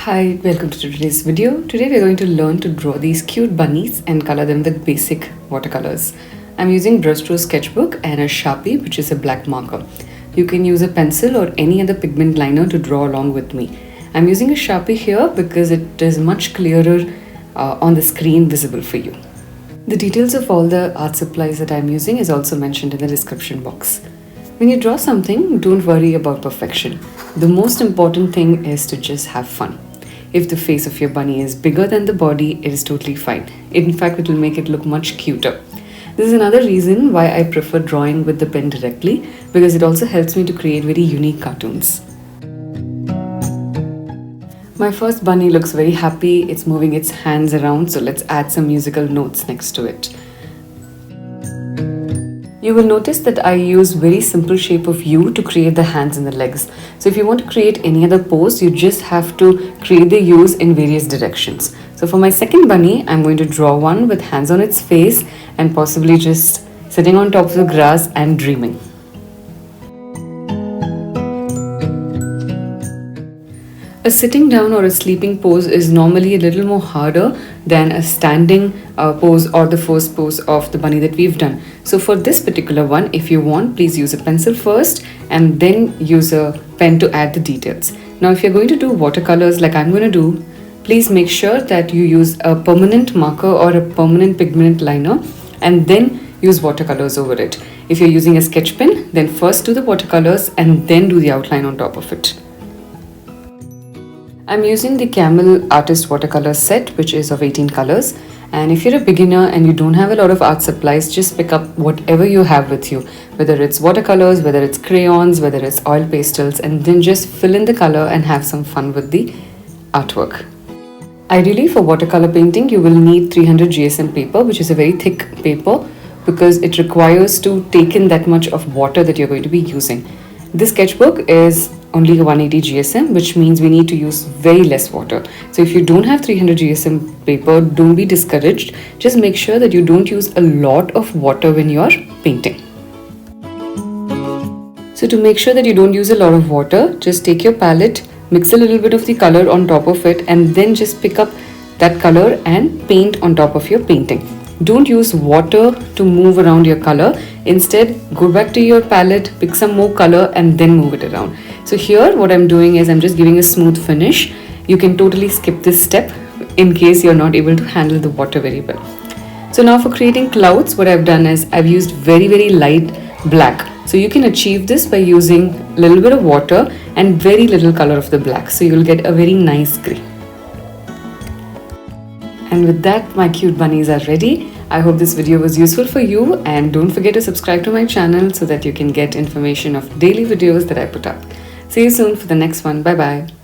Hi, welcome to today's video. Today we're going to learn to draw these cute bunnies and color them with basic watercolors. I'm using Brustro Sketchbook and a Sharpie, which is a black marker. You can use a pencil or any other pigment liner to draw along with me. I'm using a Sharpie here because it is much clearer on the screen visible for you. The details of all the art supplies that I'm using is also mentioned in the description box. When you draw something, don't worry about perfection. The most important thing is to just have fun. If the face of your bunny is bigger than the body, it is totally fine. In fact, it will make it look much cuter. This is another reason why I prefer drawing with the pen directly, because it also helps me to create very unique cartoons. My first bunny looks very happy. It's moving its hands around, so let's add some musical notes next to it. You will notice that I use very simple shape of U to create the hands and the legs. So if you want to create any other pose, you just have to create the U's in various directions. So for my second bunny, I'm going to draw one with hands on its face and possibly just sitting on top of the grass and dreaming. A sitting down or a sleeping pose is normally a little more harder than a standing pose or the first pose of the bunny that we've done. So for this particular one, if you want, please use a pencil first and then use a pen to add the details. Now, if you're going to do watercolors like I'm going to do, please make sure that you use a permanent marker or a permanent pigment liner and then use watercolors over it. If you're using a sketch pen, then first do the watercolors and then do the outline on top of it. I'm using the Camel artist watercolor set, which is of 18 colors. And if you're a beginner and you don't have a lot of art supplies, just pick up whatever you have with you, whether it's watercolors, whether it's crayons, whether it's oil pastels, and then just fill in the color and have some fun with the artwork. Ideally, for watercolor painting, you will need 300 GSM paper, which is a very thick paper because it requires to take in that much of water that you're going to be using. This sketchbook is only 180 GSM, which means we need to use very less water. So if you don't have 300 GSM paper, don't be discouraged. Just make sure that you don't use a lot of water when you're painting. So to make sure that you don't use a lot of water, just take your palette, mix a little bit of the color on top of it, and then just pick up that color and paint on top of your painting. Don't use water to move around your color. Instead, go back to your palette, pick some more color and then move it around. So here what I'm doing is I'm just giving a smooth finish. You can totally skip this step in case you're not able to handle the water very well. So now for creating clouds, what I've done is I've used very light black. So you can achieve this by using a little bit of water and very little color of the black. So you'll get a very nice gray. And with that, my cute bunnies are ready. I hope this video was useful for you, and don't forget to subscribe to my channel so that you can get information of daily videos that I put up. See you soon for the next one. Bye bye.